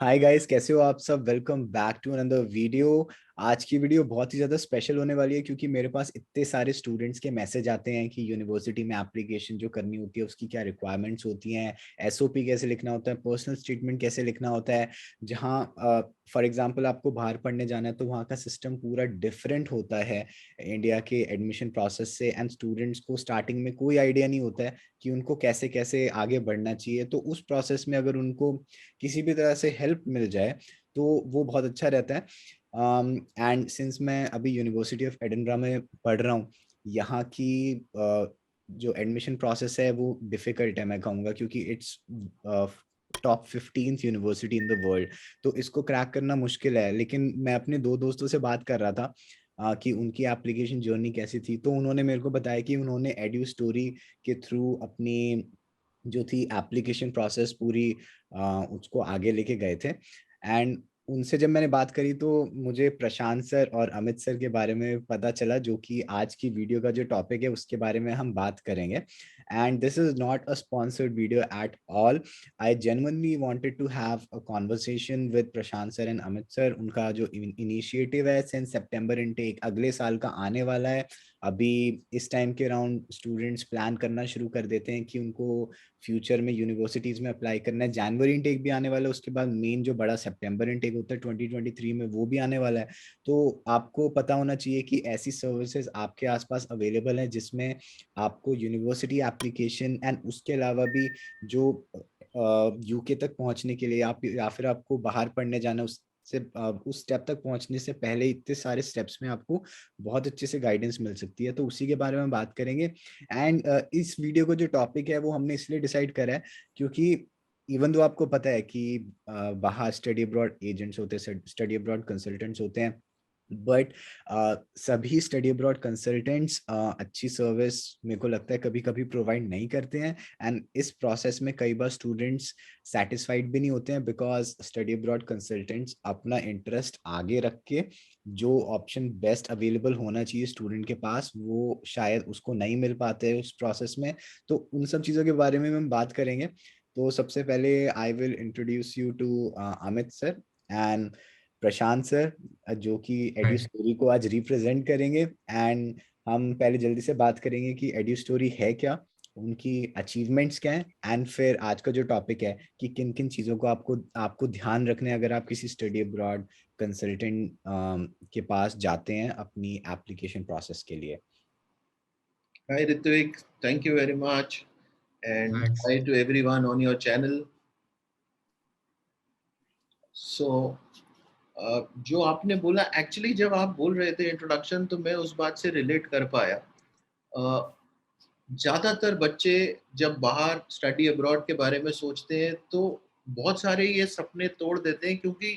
Hi guys, कैसे हो आप सब। Welcome back to another video. आज की वीडियो बहुत ही ज़्यादा स्पेशल होने वाली है क्योंकि मेरे पास इतने सारे स्टूडेंट्स के मैसेज आते हैं कि यूनिवर्सिटी में एप्लीकेशन जो करनी होती है उसकी क्या रिक्वायरमेंट्स होती हैं, एसओपी कैसे लिखना होता है, पर्सनल स्टेटमेंट कैसे लिखना होता है। जहाँ फॉर एग्जांपल आपको बाहर पढ़ने जाना है तो वहाँ का सिस्टम पूरा डिफरेंट होता है इंडिया के एडमिशन प्रोसेस से। एंड स्टूडेंट्स को स्टार्टिंग में कोई आइडिया नहीं होता है कि उनको कैसे कैसे आगे बढ़ना चाहिए। तो उस प्रोसेस में अगर उनको किसी भी तरह से हेल्प मिल जाए तो वो बहुत अच्छा रहता है। एंड सिंस मैं अभी यूनिवर्सिटी ऑफ एडिनबरा में पढ़ रहा हूँ, यहाँ की जो एडमिशन प्रोसेस है वो डिफिकल्ट है मैं कहूँगा, क्योंकि its top 15th university in the world. तो इसको क्रैक करना मुश्किल है। लेकिन मैं अपने दो दोस्तों से बात कर रहा था कि उनकी एप्लीकेशन जर्नी कैसी थी, तो उन्होंने मेरे को बताया कि उन्होंने एड्यू स्टोरी के थ्रू अपनी जो थी एप्लीकेशन प्रोसेस पूरी उसको आगे लेके गए थे। एंड उनसे जब मैंने बात करी तो मुझे प्रशांत सर और अमित सर के बारे में पता चला, जो कि आज की वीडियो का जो टॉपिक है उसके बारे में हम बात करेंगे। And this is not a sponsored video at all. I genuinely wanted to have a conversation with Prashant sir and Amit sir. उनका जो इनिशिएटिव है सिंस सितंबर इनटेक अगले साल का आने वाला है। अभी इस टाइम के अराउंड स्टूडेंट्स प्लान करना शुरू कर देते हैं कि उनको फ्यूचर में यूनिवर्सिटीज में अप्लाई करना है। जनवरी इनटेक भी आने वाला है, उसके बाद मेन जो बड़ा सितंबर इनटेक होता है 2023 में, वो भी आने वाला है। तो आपको पता होना चाहिए कि ऐसी सर्विसेज आपके आसपास अवेलेबल है जिसमें आपको यूनिवर्सिटी एप्लीकेशन एंड उसके अलावा भी जो यूके तक पहुंचने के लिए आप या फिर आपको बाहर पढ़ने जाना से उस स्टेप तक पहुंचने से पहले इतने सारे स्टेप्स में आपको बहुत अच्छे से गाइडेंस मिल सकती है। तो उसी के बारे में बात करेंगे। एंड इस वीडियो को जो टॉपिक है वो हमने इसलिए डिसाइड करा है क्योंकि इवन दो आपको पता है कि बाहर स्टडी अब्रॉड एजेंट्स होते हैं, स्टडी अब्रॉड कंसल्टेंट्स होते हैं, बट सभी स्टडी अब्रॉड कंसल्टेंट्स अच्छी सर्विस मेरे को लगता है कभी कभी प्रोवाइड नहीं करते हैं। एंड इस प्रोसेस में कई बार स्टूडेंट्स सेटिस्फाइड भी नहीं होते हैं, बिकॉज स्टडी अब्रॉड कंसल्टेंट्स अपना इंटरेस्ट आगे रख के जो ऑप्शन बेस्ट अवेलेबल होना चाहिए स्टूडेंट के पास वो शायद उसको नहीं मिल पाते है उस प्रोसेस में। तो उन सब चीज़ों के बारे में हम बात करेंगे। तो सबसे पहले I will introduce you to Amit sir and Prashant sir, जो कि एड्यू राइट। स्टोरी को आज रिप्रेजेंट करेंगे। एंड हम पहले जल्दी से बात करेंगे कि एड्यू स्टोरी है क्या, उनकी अचीवमेंट्स क्या हैं, एंड फिर आज का जो टॉपिक है कि किन किन चीज़ों को आपको आपको ध्यान रखने हैं अगर आप किसी स्टडी अब्रॉड कंसल्टेंट के पास जाते हैं अपनी एप्लीकेशन प्रोसेस के लिए। Hi Ritvik, thank you very much, and thanks. hi to everyone on your channel. So, जो आपने बोला एक्चुअली जब आप बोल रहे थे इंट्रोडक्शन तो मैं उस बात से रिलेट कर पाया। ज़्यादातर बच्चे जब बाहर स्टडी अब्रॉड के बारे में सोचते हैं तो बहुत सारे ये सपने तोड़ देते हैं क्योंकि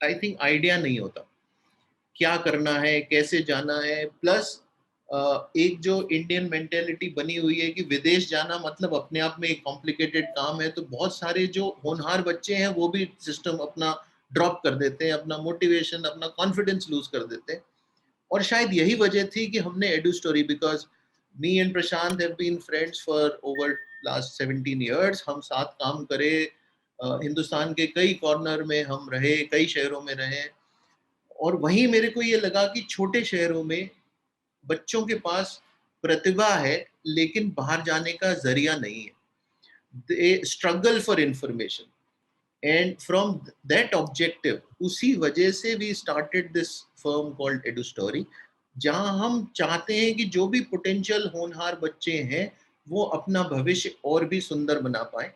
आई थिंक आइडिया नहीं होता क्या करना है, कैसे जाना है। प्लस एक जो इंडियन मेंटेलिटी बनी हुई है कि विदेश जाना मतलब अपने आप में एक कॉम्प्लिकेटेड काम है, तो बहुत सारे जो होनहार बच्चे हैं वो भी सिस्टम अपना ड्रॉप कर देते हैं, अपना मोटिवेशन, अपना कॉन्फिडेंस लूज कर देते हैं। और शायद यही वजह थी कि हमने Edu Story, because me and Prashant have been friends for over last 17 years. हम साथ काम करे, हिंदुस्तान के कई कॉर्नर में हम रहे, कई शहरों में रहे। और वहीं मेरे को ये लगा कि छोटे शहरों में बच्चों के पास प्रतिभा है लेकिन बाहर जाने का जरिया नहीं है। They struggle for information and from that objective, उसी वजह से we started this firm called Edu Story, जहां हम चाहते हैं कि जो भी पोटेंशियल होनहार बच्चे हैं वो अपना भविष्य और भी सुंदर बना पाए।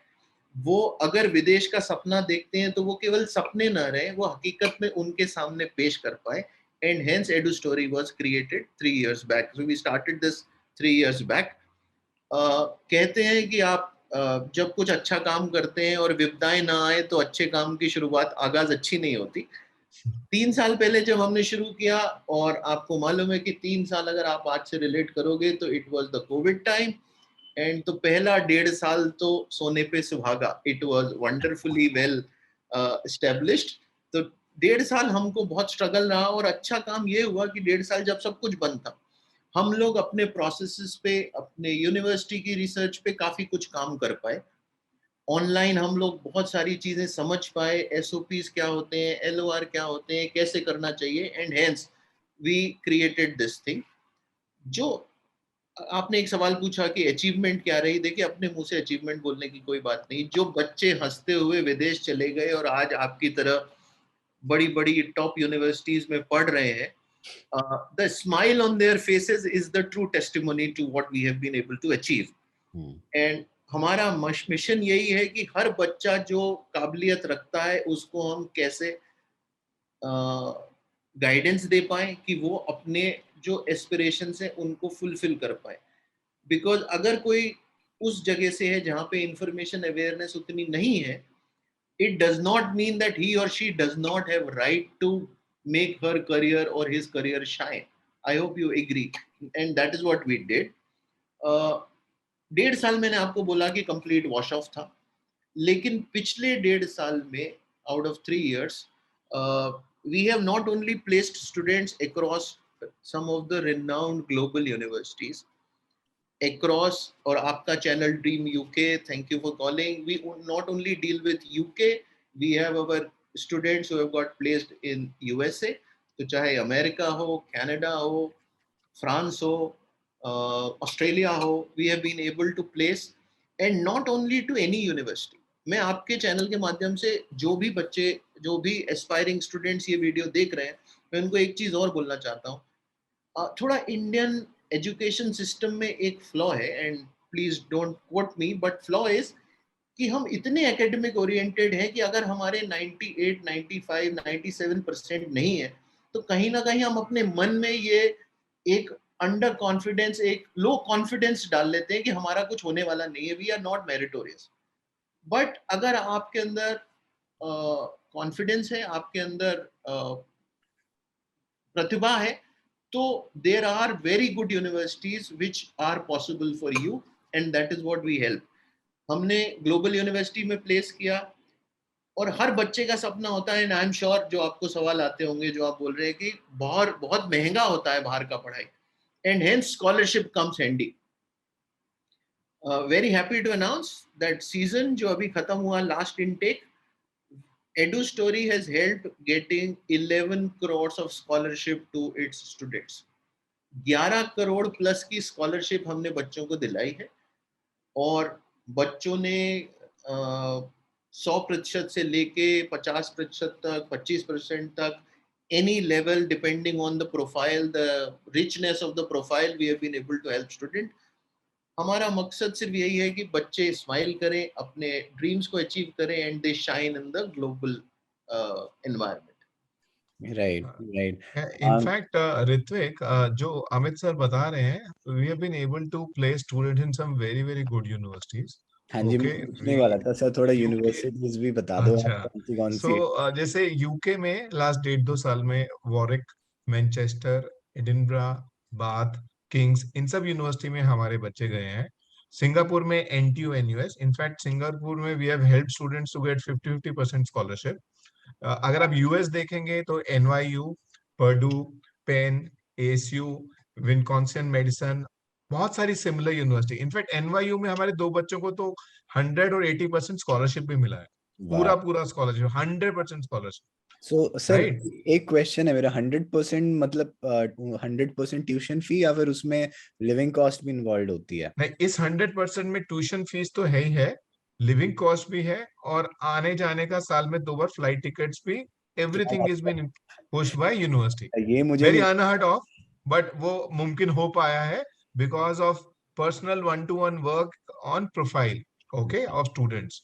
वो अगर विदेश का सपना देखते हैं तो वो केवल सपने ना रहे, वो हकीकत में उनके सामने पेश कर पाए। And hence Edu Story was created 3 years back, so we started this 3 years back. कहते हैं कि आप जब कुछ अच्छा काम करते हैं और विपदाएं ना आए तो अच्छे काम की शुरुआत आगाज अच्छी नहीं होती। 3 साल पहले जब हमने शुरू किया, और आपको मालूम है कि 3 साल अगर आप आज से रिलेट करोगे तो it was the Covid time. And तो पहला 1.5 साल तो सोने पे सुहागा, it was wonderfully well established. तो 1.5 साल हमको बहुत स्ट्रगल रहा, और अच्छा काम ये हुआ कि 1.5 साल जब सब कुछ बंद था, हम लोग अपने प्रोसेसेस पे, अपने यूनिवर्सिटी की रिसर्च पे काफी कुछ काम कर पाए। ऑनलाइन हम लोग बहुत सारी चीजें समझ पाए, एसओपीज क्या होते हैं, एलओआर क्या होते हैं, कैसे करना चाहिए, and hence we created this thing. जो आपने एक सवाल पूछा कि अचीवमेंट क्या रही, देखिए अपने मुंह से अचीवमेंट बोलने की कोई बात नहीं। जो बच्चे हंसते हुए विदेश चले गए और आज आपकी तरह बड़ी बड़ी टॉप यूनिवर्सिटीज में पढ़ रहे हैं, the smile on their faces is the true testimony to what we have been able to achieve. Hmm. And हमारा मिशन यही है कि हर बच्चा जो काबिलियत रखता है उसको हम कैसे गाइडेंस दे पाए कि वो अपने जो एस्पिरेशन है उनको फुलफिल कर पाए। बिकॉज अगर कोई उस जगह से है जहाँ पे इंफॉर्मेशन अवेयरनेस उतनी नहीं है, it does not mean that he or she does not have right to make her career or his career shine. I hope you agree, and that is what we did. 1.5 साल मैंने आपको बोला कि complete wash off था, लेकिन पिछले 1.5 साल में out of 3 years we have not only placed students across some of the renowned global universities across, और आपका channel dream UK, thank you for calling, we not only deal with UK, we have our students who have got placed in USA. तो चाहे America हो, Canada हो, France हो, Australia हो, we have been able to place, and not only to any university. मैं आपके channel के माध्यम से जो भी बच्चे, जो भी एस्पायरिंग स्टूडेंट्स ये वीडियो देख रहे हैं, मैं उनको एक चीज और बोलना चाहता हूँ। थोड़ा इंडियन एजुकेशन सिस्टम में एक फ्लॉ है, and please don't quote me, but flaw is कि हम इतने एकेडमिक ओरिएंटेड हैं कि अगर हमारे 98, 95, 97% नहीं है, तो कहीं ना कहीं हम अपने मन में ये एक अंडर कॉन्फिडेंस, एक लो कॉन्फिडेंस डाल लेते हैं कि हमारा कुछ होने वाला नहीं है, we are not meritorious. But अगर आपके अंदर कॉन्फिडेंस है, आपके अंदर प्रतिभा है, तो there are very good universities which are possible for you, and that is what we help. हमने ग्लोबल यूनिवर्सिटी में प्लेस किया, और हर बच्चे का सपना होता है, एंड आई एम श्योर जो आपको सवाल आते होंगे, जो आप बोल रहे हैं कि बहुत बहुत महंगा होता है बाहर का पढ़ाई, and hence scholarship comes handy. Very happy to announce that season जो अभी खत्म हुआ, last intake, Edu Story has helped getting 11 crores of scholarship to its students. 11 crore plus की स्कॉलरशिप हमने बच्चों को दिलाई है, और बच्चों ने 100% से लेके 50% तक, 25% तक, any level depending on the profile, the richness of the profile, we have been able to help student. हमारा मकसद सिर्फ यही है कि बच्चे स्माइल करें, अपने ड्रीम्स को अचीव करें, and they shine in the global environment. Right, right. In fact Ritvik, जो अमित सर बता रहे हैं, we have been able to place student in some very very good universities. हाँ जी, मैं ओके, पूछने वी वाला था सर, थोड़ा यूके, यूनिवर्सिटीज भी बता दो आप, अच्छा, कौन सो सी। जैसे यूके में लास्ट 1.5 2 साल में Warwick, Manchester, Edinburgh, Bath, King's, इन सब यूनिवर्सिटी में हमारे बच्चे गए हैं। सिंगापुर में एनटीयू, एनयूएस, इनफैक्ट सिंगापुर में we have help students to get 50% scholarship. अगर आप यूएस देखेंगे तो NYU, Purdue, Penn, ASU, Wisconsin Madison, बहुत सारी सिमिलर यूनिवर्सिटी। इनफैक्ट एनवाईयू में हमारे 2 बच्चों को तो 100 और 80% स्कॉलरशिप भी मिला है। वाह। पूरा पूरा scholarship, 100% scholarship, so sir, right. एक क्वेश्चन है मेरा, 100% मतलब 100% ट्यूशन फी, या फिर उसमें लिविंग कॉस्ट भी इन्वॉल्व होती है? नहीं, इस 100% में ट्यूशन फीस तो है ही है, लिविंग कॉस्ट भी है, और आने जाने का साल में 2 बार फ्लाइट टिकट्स भी। क्या एवरीथिंग इज बात बीन पुश्ड बाय यूनिवर्सिटी। है, ये मुझे वेरी नहीं। अनहर्ड ऑफ, बट वो मुमकिन हो पाया है because of personal 1-to-1 work on profile, okay, of students.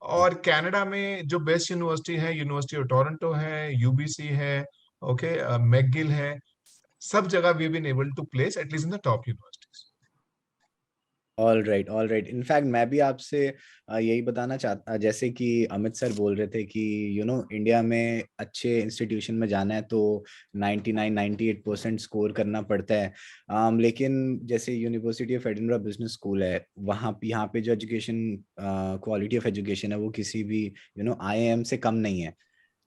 और कनाडा में जो बेस्ट यूनिवर्सिटी है, यूनिवर्सिटी ऑफ टोरंटो है, यूबीसी है, ओके, मैकगिल है, सब जगह we been able to place at least in the top universities. All right, all right. In fact मैं भी आपसे यही बताना चाहता, जैसे कि अमित सर बोल रहे थे कि इंडिया में अच्छे इंस्टीट्यूशन में जाना है तो 99 98% स्कोर करना पड़ता है। लेकिन जैसे university of Edinburgh business school है, वहाँ यहाँ पे जो एजुकेशन, क्वालिटी ऑफ एजुकेशन है, वो किसी भी आईआईएम से कम नहीं है।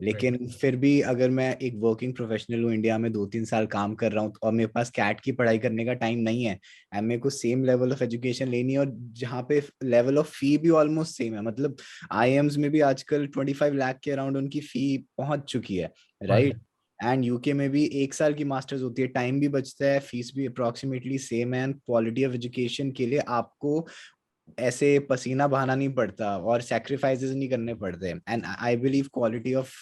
लेकिन फिर भी अगर मैं एक वर्किंग प्रोफेशनल हूँ, इंडिया में 2-3 साल काम कर रहा हूँ और मेरे पास कैट की पढ़ाई करने का टाइम नहीं है, एंड मेरे को सेम लेवल ऑफ एजुकेशन लेनी है, और जहाँ पे लेवल ऑफ फी भी ऑलमोस्ट सेम है, मतलब आईएम्स में भी आजकल 25 लाख के अराउंड उनकी फी पहुंच चुकी है, राइट? एंड यूके में भी 1 साल की मास्टर्स होती है, टाइम भी बचता है, फीस भी अप्रोक्सीमेटली सेम है, एंड क्वालिटी ऑफ एजुकेशन के लिए आपको ऐसे पसीना बहाना नहीं पड़ता और सैक्रिफाइसेस नहीं करने पड़ते। And I believe quality of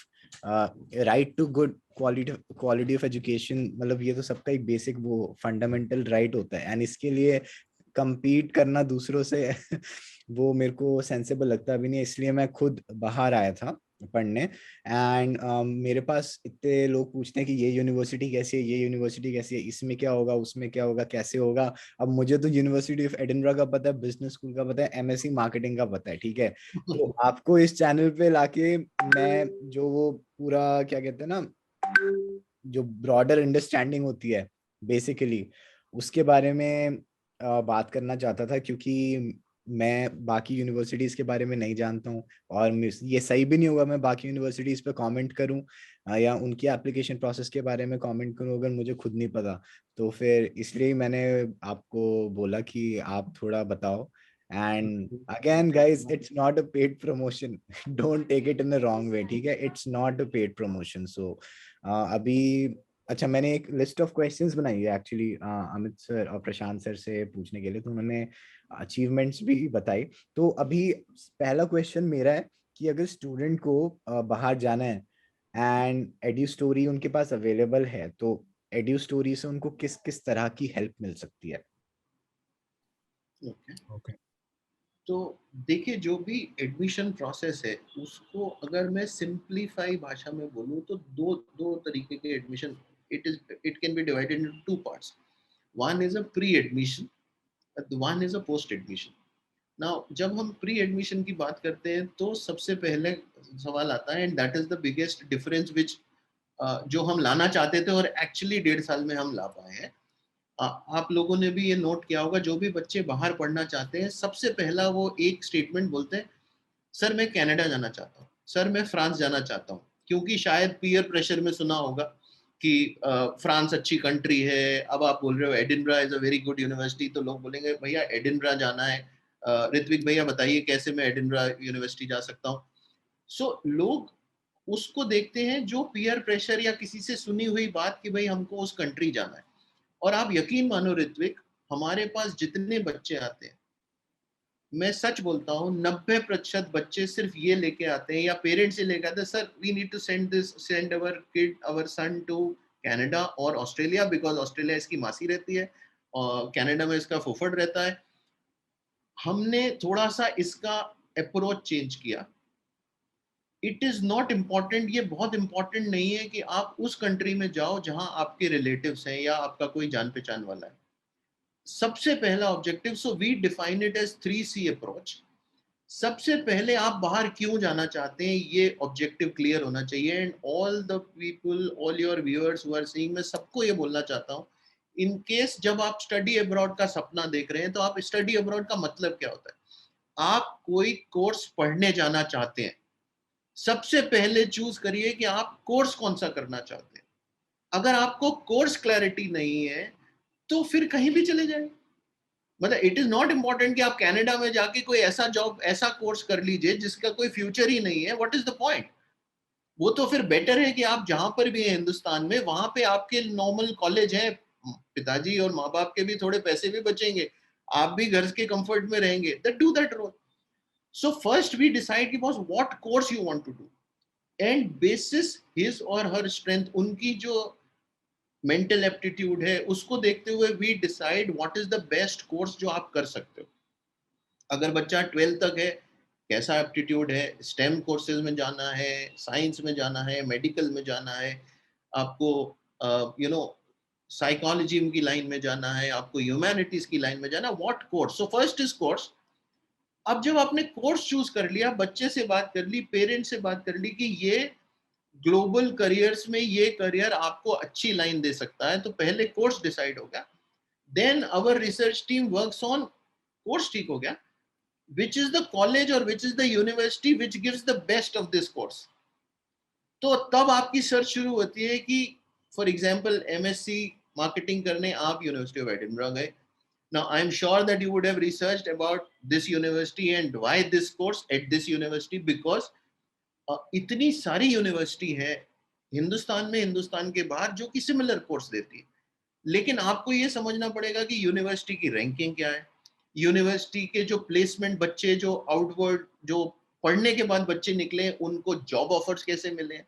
right to good quality of education, मतलब ये तो सबका एक बेसिक वो फंडामेंटल राइट होता है, एंड इसके लिए compete करना दूसरों से वो मेरे को सेंसेबल लगता भी नहीं, इसलिए मैं खुद बाहर आया था पढ़ने। एंड मेरे पास इतने लोग पूछते हैं कि ये यूनिवर्सिटी कैसी है, ये यूनिवर्सिटी कैसी है, इसमें क्या होगा, उसमें क्या होगा, कैसे होगा। अब मुझे तो यूनिवर्सिटी ऑफ एडिनबरा का पता है, बिजनेस स्कूल का पता है, एमएससी मार्केटिंग का पता है, ठीक है। तो आपको इस चैनल पे लाके मैं जो वो पूरा क्या कहते हैं ना, जो ब्रॉडर अंडरस्टैंडिंग होती है बेसिकली, उसके बारे में बात करना चाहता था, क्योंकि मैं बाकी यूनिवर्सिटीज के बारे में नहीं जानता हूँ, और ये सही भी नहीं होगा मैं बाकी यूनिवर्सिटीज पे कमेंट करूँ या उनकी एप्लीकेशन प्रोसेस के बारे में कमेंट करूँ अगर मुझे खुद नहीं पता। तो फिर इसलिए ही मैंने आपको बोला कि आप थोड़ा बताओ। And again guys, it's not a paid promotion, don't take it in the wrong way, ठीक है? It's not a paid promotion. So अभी अच्छा, मैंने एक लिस्ट ऑफ क्वेश्चंस बनाई है एक्चुअली अमित सर और प्रशांत सर से पूछने के लिए, तो उन्होंने अचीवमेंट्स भी बताई। तो अभी पहला क्वेश्चन मेरा है कि अगर स्टूडेंट को बाहर जाना है एंड एड्यू स्टोरी उनके पास अवेलेबल है, तो एड्यू स्टोरी से उनको किस किस तरह की हेल्प मिल सकती है? ओके, तो देखिए, जो भी एडमिशन प्रोसेस है उसको अगर मैं सिंप्लीफाई भाषा में बोलूँ तो दो दो तरीके के admission, it can be divided into two parts. One is a pre admission, one is a post admission. Now जब हम प्री एडमिशन की बात करते हैं तो सबसे पहले सवाल आता है, and that is the biggest difference which जो हम लाना चाहते थे और एक्चुअली 1.5 साल में हम ला पाए हैं। आप लोगों ने भी ये नोट किया होगा, जो भी बच्चे बाहर पढ़ना चाहते हैं सबसे पहला वो एक स्टेटमेंट बोलते हैं, सर मैं कनाडा जाना चाहता हूँ, सर मैं फ्रांस जाना चाहता हूँ। क्योंकि शायद पीयर प्रेशर में सुना होगा कि फ्रांस अच्छी कंट्री है। अब आप बोल रहे हो Edinburgh is a very good university, तो लोग बोलेंगे भैया एडिनबरा जाना है, ऋत्विक भैया बताइए कैसे मैं एडिनबरा यूनिवर्सिटी जा सकता हूँ। सो लोग उसको देखते हैं जो पीयर प्रेशर या किसी से सुनी हुई बात कि भाई हमको उस कंट्री जाना है। और आप यकीन मानो ऋत्विक, हमारे पास जितने बच्चे आते हैं, मैं सच बोलता हूँ 90% बच्चे सिर्फ ये लेके आते हैं या पेरेंट्स से लेके आते हैं, sir we need to send our kid our son to Canada और ऑस्ट्रेलिया, बिकॉज ऑस्ट्रेलिया इसकी मासी रहती है और कनाडा में इसका फुफड़ रहता है। हमने थोड़ा सा इसका अप्रोच चेंज किया। इट इज नॉट इम्पॉर्टेंट, ये बहुत इंपॉर्टेंट नहीं है कि आप उस कंट्री में जाओ जहां आपके रिलेटिव्स हैं या आपका कोई जान पहचान वाला है। सबसे पहला objective, so we define it as 3C approach. सबसे पहले आप बाहर क्यों जाना चाहते हैं ये ऑब्जेक्टिव क्लियर होना चाहिए। And all the people, all your viewers who are seeing, मैं सबको ये बोलना चाहता हूँ, इन केस जब आप स्टडी अब्रॉड का सपना देख रहे हैं तो आप स्टडी अब्रॉड का मतलब क्या होता है। आप कोई कोर्स पढ़ने जाना चाहते हैं, सबसे पहले चूज करिए कि आप कोर्स कौन सा करना चाहते हैं। अगर आपको कोर्स क्लैरिटी नहीं है तो फिर कहीं भी चले जाए। मतलब इट इज नॉट इम्पॉर्टेंट कि आप कनाडा में जाके कोई ऐसा जॉब, ऐसा कोर्स कर लीजिए जिसका कोई फ्यूचर ही नहीं है। What is the point? वो तो फिर बेटर है कि आप जहां पर भी हैं हिंदुस्तान में, वहां पे आपके नॉर्मल कॉलेज है, पिताजी और माँ बाप के भी थोड़े पैसे भी बचेंगे, आप भी घर के कंफर्ट में रहेंगे, that do that role. So first we decide कि boss what course you want to do, and basis his और हर स्ट्रेंथ, उनकी जो मेंटल एप्टीट्यूड है उसको देखते हुए we decide what is the best course जो आप कर सकते हो। अगर बच्चा 12th तक है, कैसा एप्टीट्यूड है, स्टेम कोर्सेज में जाना है, साइंस में जाना है, मेडिकल में जाना है, आपको यू नो साइकोलॉजी की लाइन में जाना है, आपको ह्यूमैनिटीज की लाइन में जाना, what course. So first is course. अब जब आपने कोर्स चूज कर लिया, बच्चे से बात कर ली, पेरेंट्स से बात कर ली कि ये ग्लोबल करियर्स में ये करियर आपको अच्छी लाइन दे सकता है, तो पहले कोर्स डिसाइड हो गया। Then our research team works on course. ठीक हो गया, which is the college or which is the university which gives the best of this course. तो तब आपकी सर्च शुरू होती है कि फॉर एग्जांपल एमएससी मार्केटिंग करने आप यूनिवर्सिटी ऑफ एडिनबरा गए. Now, I'm sure that you would have researched about this university and why this course at this university, because इतनी सारी यूनिवर्सिटी है हिंदुस्तान में, हिंदुस्तान के बाहर, जो कि सिमिलर कोर्स देती है. लेकिन आपको ये समझना पड़ेगा कि यूनिवर्सिटी की रैंकिंग क्या है, यूनिवर्सिटी के जो प्लेसमेंट बच्चे जो आउटवर्ड जो पढ़ने के बाद बच्चे निकले उनको जॉब ऑफर्स कैसे मिले हैं.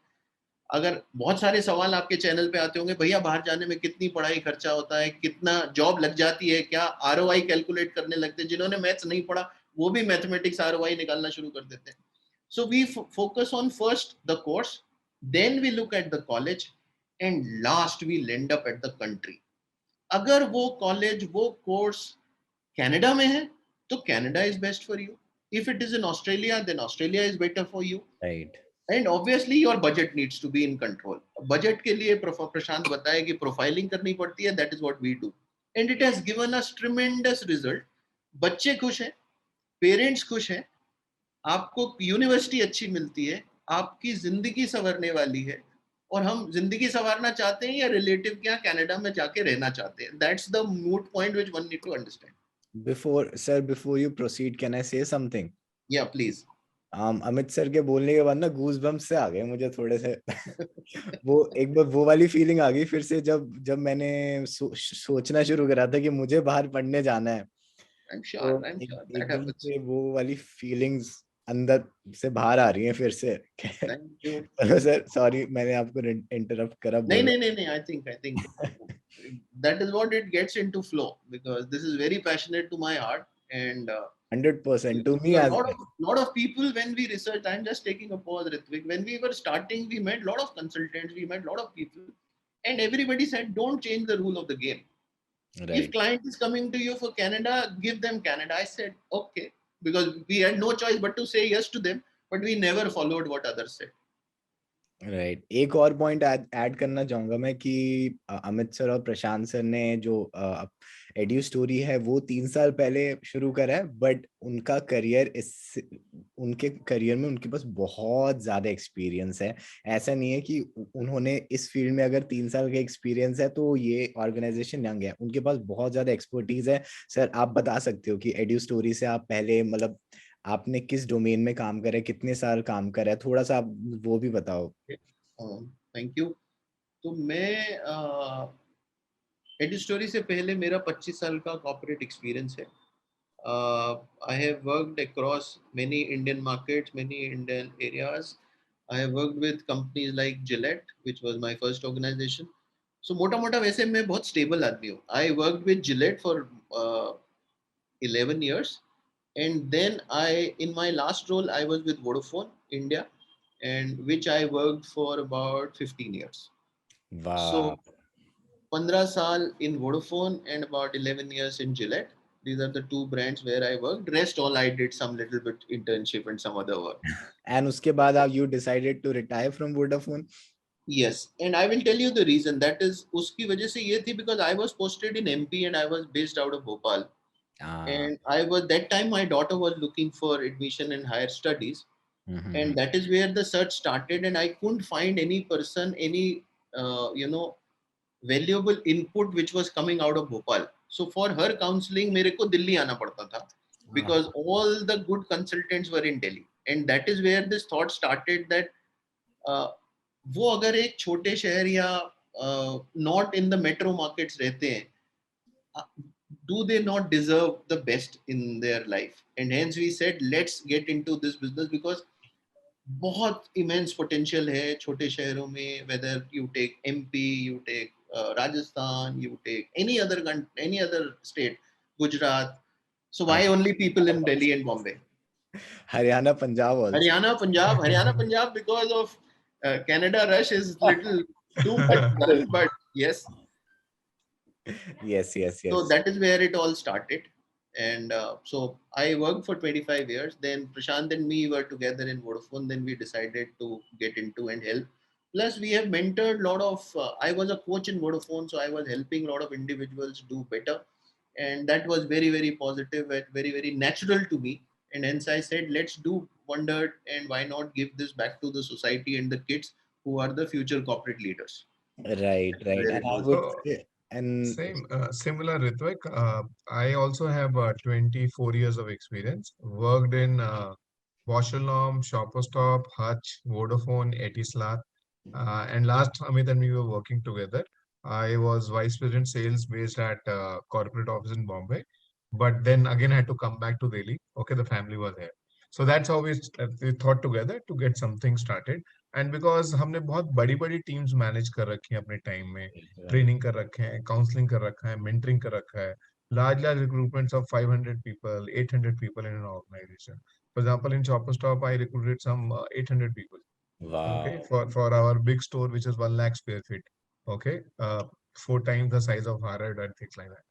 अगर बहुत सारे सवाल आपके चैनल पे आते होंगे, भैया बाहर जाने में कितनी पढ़ाई खर्चा होता है, कितना जॉब लग जाती है, क्या आरओआई कैलकुलेट करने लगते हैं. जिन्होंने मैथ्स नहीं पढ़ा वो भी मैथमेटिक्स आरओआई निकालना शुरू कर देते हैं. So we focus on first the course, then we look at the college, and last we land up at the country. अगर वो कॉलेज वो कोर्स कनाडा में है तो Canada is best for you. If it is in Australia then Australia is better for you. Right. And obviously your budget needs to be in control. Budget के लिए प्रशांत बताए कि प्रोफाइलिंग करनी पड़ती है. That is what we do and it has given us tremendous result. बच्चे खुश हैं, पेरेंट्स खुश हैं, आपको यूनिवर्सिटी अच्छी मिलती है, आपकी जिंदगी संवरने वाली है. और हम जिंदगी संवारना चाहते हैं या रिलेटिव के यहाँ कनाडा में जाके रहना चाहते हैं. That's the moot point which one need to understand. Before you proceed, can I say something? या प्लीज. अमित सर के बोलने के बाद ना गूज बम्स से आ गए मुझे थोड़े से. वो एक बार वो वाली फीलिंग आ गई फिर से जब मैंने सोचना शुरू करा था कि मुझे बाहर पढ़ने जाना है. I'm तो sure that एकदम happens. से वो वाली फीलिंग्स अंदर से बाहर आ रही हैं फिर से. Thank you. Hello sir, sorry मैंने आपको इंटरप्ट करा. नहीं नहीं नहीं नहीं. I think that is what it gets into flow, because this is very passionate to my heart, and 100% to me a as well. lot of people, when we research, I'm just taking a pause, Ritvik. When we were starting, we met a lot of consultants, we met a lot of people, and everybody said, don't change the rule of the game. If Right. client is coming to you for Canada, give them Canada. I said, okay, because we had no choice but to say yes to them, but we never followed what others said. Right. एक और point add करना चाहूंगा मैं कि Amit sir और प्रशांत sir ने जो edu story है वो 3 साल पहले शुरू करा है, बट उनका करियर उनके करियर में उनके पास बहुत ज्यादा एक्सपीरियंस है. ऐसा नहीं है कि उन्होंने इस फील्ड में अगर 3 साल का एक्सपीरियंस है तो ये ऑर्गेनाइजेशन यंग है. उनके पास बहुत ज्यादा एक्सपर्टीज है. सर आप बता सकते हो कि एड्यू स्टोरी से आप पहले मतलब आपने किस डोमेन में काम करा है, कितने साल काम करा है, थोड़ा सा आप वो भी बताओ. Thank you. तो मैं एडी स्टोरी से पहले मेरा 25 साल का कॉर्पोरेट एक्सपीरियंस है. I have worked across many Indian markets, many Indian areas. I have worked with companies like Gillette, which was my first organization. So मोटा मोटा वैसे मैं बहुत stable आदमी हूँ. I worked with Gillette for 11 years. And then in my last role, I was with Vodafone India, and which I worked for about 15 years. वाह. So 15 साल in Vodafone and about 11 years in Gillette. These are the two brands where I worked. Rest all I did some little bit internship and some other work. And उसके बाद आप you decided to retire from Vodafone? Yes, and I will tell you the reason. That is उसकी वजह से ये थी because I was posted in MP and I was based out of Bhopal. And I was that time my daughter was looking for admission in higher studies. And that is where the search started, and I couldn't find any person, any valuable input which was coming out of Bhopal. So for her counseling मेरे को दिल्ली आना पड़ता था, because all the good consultants were in Delhi. And that is where this thought started that वो अगर एक छोटे शहर या not in the metro markets रहते हैं, do they not deserve the best in their life? And hence we said, let's get into this business, because बहुत immense potential है छोटे शहरों में. Whether you take MP, you take Rajasthan, you take any other state, Gujarat. So why only people in Delhi and Bombay? Haryana, Punjab also. Haryana, Punjab, because of Canada rush is little too much, but yes. Yes. So that is where it all started. And so I worked for 25 years. Then Prashant and me were together in Vodafone. Then we decided to get into and help. Plus, we have mentored a lot of, I was a coach in Vodafone, so I was helping a lot of individuals do better. And that was very, very positive and very, very natural to me. And hence I said, let's do wonder, and why not give this back to the society and the kids who are the future corporate leaders. Right, right. Where And it I goes. would So say, and same, similar, Ritvik. I also have 24 years of experience. Worked in Bosch-Alarm, Shopper Stop, Hutch, Vodafone, Etisalat. And last, Amit and me were working together. I was vice president sales based at corporate office in Bombay. But then again, I had to come back to Delhi. Okay, the family was here. So that's how we thought together to get something started. And because हमने बहुत बड़ी बड़ी teams manage कर रखी हैं अपने time में, training कर रखे हैं, काउंसलिंग कर रखा है, मेंटरिंग कर रखा है, large recruitments of 500 people, 800 people in an organization. For example, in Shopper Stop, I recruited some 800 people. Okay, wow, for our big store, which is 1 lakh square feet. Okay, 4 times the size of Harvard and things like that.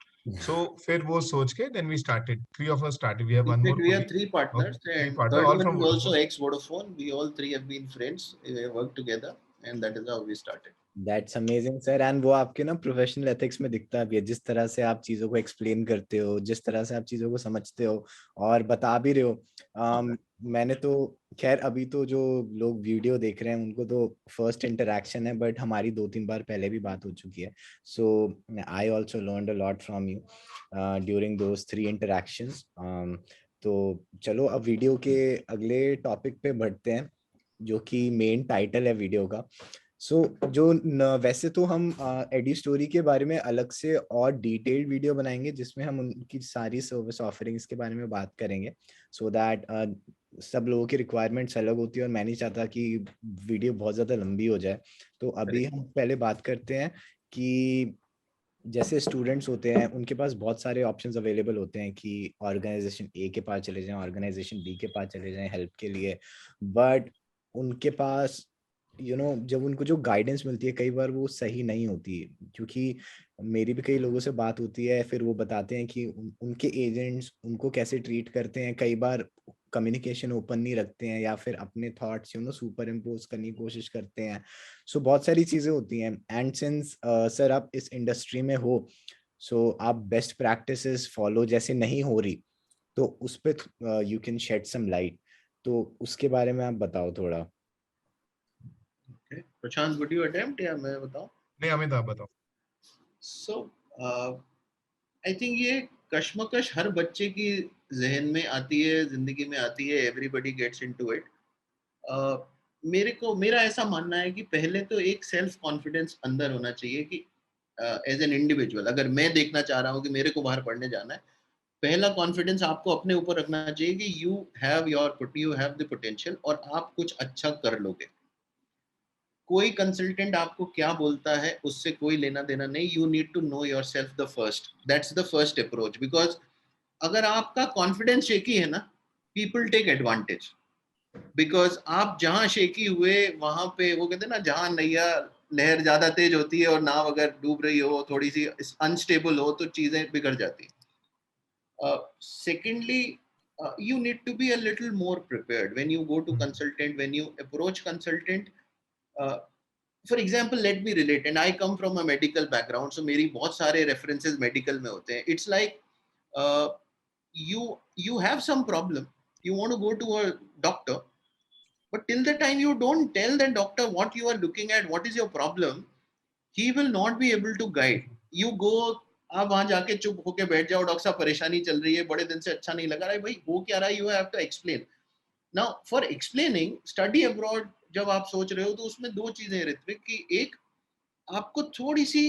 So फिर वो सोच के then we started. 3 of us started. We have In one more fact, we are colleague. three Okay, partners, 3 and partners, third all one from is also Vodafone. ex-Vodafone. We all three have been friends. We worked together, and that is how we started. That's amazing sir. And वो आपके ना professional ethics में दिखता भी है, जिस तरह से आप चीजों को एक्सप्लेन करते हो, जिस तरह से आप चीजों को समझते हो और बता भी रहे हो। मैंने तो खैर अभी तो जो लोग वीडियो देख रहे हैं उनको तो फर्स्ट इंटरेक्शन है, बट हमारी 2-3 बार पहले भी बात हो चुकी है। So I also learned a lot from you during those 3 interactions. तो चलो अब वीडियो के अगले टॉपिक पे बढ़ते हैं, जो कि मेन टाइटल है वीडियो का। वैसे तो हम एडी स्टोरी के बारे में अलग से और डिटेल्ड वीडियो बनाएंगे, जिसमें हम उनकी सारी सर्विस ऑफरिंग्स के बारे में बात करेंगे, सो दैट सब लोगों की रिक्वायरमेंट्स अलग होती है और मैं नहीं चाहता कि वीडियो बहुत ज़्यादा लंबी हो जाए। तो अभी हम पहले बात करते हैं कि जैसे स्टूडेंट्स होते हैं उनके पास बहुत सारे ऑप्शंस अवेलेबल होते हैं कि ऑर्गेनाइजेशन ए के पास चले जाएं, ऑर्गेनाइजेशन बी के पास चले जाएं हेल्प के लिए, बट उनके पास जब उनको जो गाइडेंस मिलती है कई बार वो सही नहीं होती, क्योंकि मेरी भी कई लोगों से बात होती है, फिर वो बताते हैं कि उनके एजेंट्स उनको कैसे ट्रीट करते हैं, कई बार कम्युनिकेशन ओपन नहीं रखते हैं या फिर अपने थॉट्स सुपर इम्पोज करने की कोशिश करते हैं। सो बहुत सारी चीजें होती हैं। एंड सिंस सर आप इस इंडस्ट्री में हो, सो आप बेस्ट प्रैक्टिसेस फॉलो जैसे नहीं हो रही, तो उस पर you can shed some light, तो उसके बारे में आप बताओ थोड़ा। Okay. Prashant, would you attempt या मैं बताऊं? नहीं, अमित आप बताओ। So, I think ये कश्मकश हर बच्चे की जहन में आती है, जिंदगी में आती है, everybody gets into it. मेरा ऐसा मानना है कि पहले तो एक सेल्फ कॉन्फिडेंस अंदर होना चाहिए कि एज एन इंडिविजुअल अगर मैं देखना चाह रहा हूँ कि मेरे को बाहर पढ़ने जाना है, पहला कॉन्फिडेंस आपको अपने ऊपर रखना चाहिए कि यू हैव द पोटेंशियल और आप कुछ अच्छा कर लोगे। कोई कंसल्टेंट आपको क्या बोलता है उससे कोई लेना देना नहीं। You need to know yourself the first, that's the first approach. Because अगर आपका कॉन्फिडेंस शेकी है ना, पीपल टेक एडवांटेज। बिकॉज आप जहां शेकी हुए वहां पे वो कहते हैं ना, जहां नैया लहर ज्यादा तेज होती है और नाव अगर डूब रही हो, थोड़ी सी अनस्टेबल हो, तो चीजें बिगड़ जाती है। Secondly, you need to be a little more prepared when you go to consultant, when you approach consultant. For example, let me relate, and I come from a medical background, so मेरी बहुत सारे references medical में होते हैं। It's like uh, you have some problem, you want to go to a doctor, but till the time you don't tell the doctor what you are looking at, what is your problem, he will not be able to guide you. Go, आप वहां जाके चुप होके बैठ जाओ, doctor साहब परेशानी चल रही है, बड़े दिन से अच्छा नहीं लगा रहा है, भाई हो क्या रहा है, you have to explain. Now for explaining study abroad जब आप सोच रहे हो तो उसमें दो चीजें हैं ऋत्विक की। एक, आपको थोड़ी सी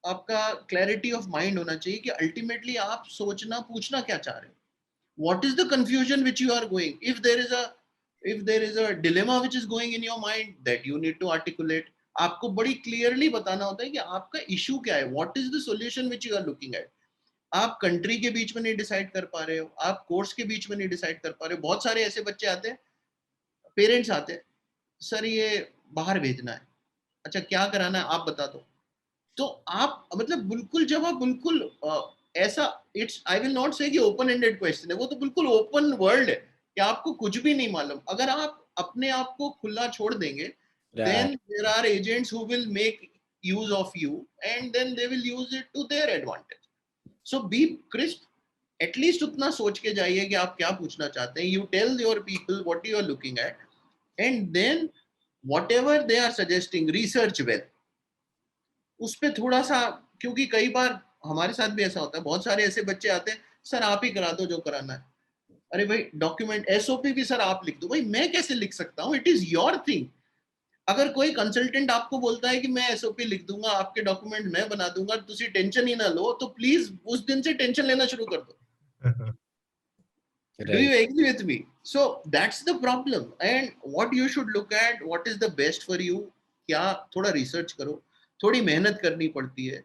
आपका क्लैरिटी ऑफ माइंड होना चाहिए कि अल्टीमेटली आप सोचना पूछना क्या चाह रहे हो। What is the confusion which you are going, if there is a dilemma which is going in your mind, that you need to articulate। आपको बड़ी क्लियरली बताना होता है कि आपका इशू क्या है, what is the solution which you are looking at. आप कंट्री के बीच में नहीं डिसाइड कर पा रहे हो, आप कोर्स के बीच में नहीं डिसाइड कर पा रहे हो। बहुत सारे ऐसे बच्चे आते हैं, पेरेंट्स आते हैं, सर ये बाहर भेजना है, अच्छा क्या कराना है आप बता दो। तो आप मतलब बिल्कुल जब आप बिल्कुल ऐसा, इट्स आई विल नॉट से कि ओपन एंडेड क्वेश्चन है, वो तो बिल्कुल ओपन वर्ल्ड है कि आपको कुछ भी नहीं मालूम। अगर आप अपने आप को खुला छोड़ देंगे, then there are agents who will make use of you and then they will use it to their advantage. So be crisp, at least उतना सोच के जाइए कि आप क्या पूछना चाहते हैं। You tell your people what you are looking at, and then whatever they are suggesting, research well. उस पे थोड़ा सा, क्योंकि कई बार हमारे साथ भी ऐसा होता है, बहुत सारे ऐसे बच्चे आते हैं, सर आप ही करा दो जो कराना है। अरे भाई डॉक्यूमेंट एसओपी भी सर आप लिख दो। भाई मैं कैसे लिख सकता हूँ? It is your thing. अगर कोई कंसल्टेंट आपको बोलता है कि मैं एसओपी लिख दूंगा, आपके डॉक्यूमेंट मैं बना दूंगा, तुसी टेंशन ही ना लो, तो प्लीज उस दिन से टेंशन लेना शुरू कर दो। Do you right. agree with me? So that's the problem. And what you should look at, what is the best for you? क्या थोड़ा रिसर्च करो, थोड़ी मेहनत करनी पड़ती है।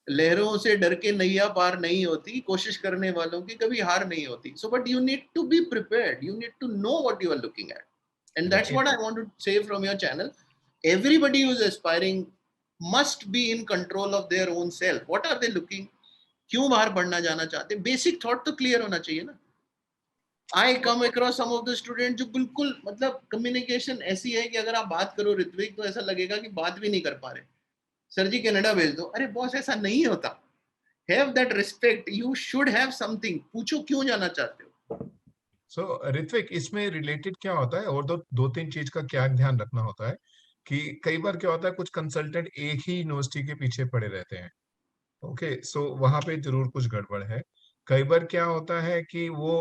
लहरों से डर के नैया पार नहीं होती, कोशिश करने वालों की कभी हार नहीं होती। So but you need to be prepared. You need to know what you are looking at. And that's right. what I want to say from your channel. Everybody who is aspiring must be in control of their own self. What are they looking? क्यों बाहर पढ़ना जाना चाहते हैं? Basic thought तो clear होना चाहिए ना। I come across some of the student जो बिल्कुल मतलब कम्युनिकेशन ऐसी है कि अगर आप बात करो ऋत्विक तो ऐसा लगेगा कि बात भी नहीं कर पा रहे। सर जी कनाडा भेज दो। अरे बॉस ऐसा नहीं होता। Have that respect, you should have something. पूछो क्यों जाना चाहते हो। सो ऋत्विक, इसमें रिलेटेड क्या होता है, और दो दो तीन चीज का क्या ध्यान रखना होता है कि कई बार क्या होता है, कुछ कंसल्टेंट एक ही यूनिवर्सिटी के पीछे पड़े रहते हैं। ओके, सो वहां पे जरूर कुछ गड़बड़ है। कई बार क्या होता है कि वो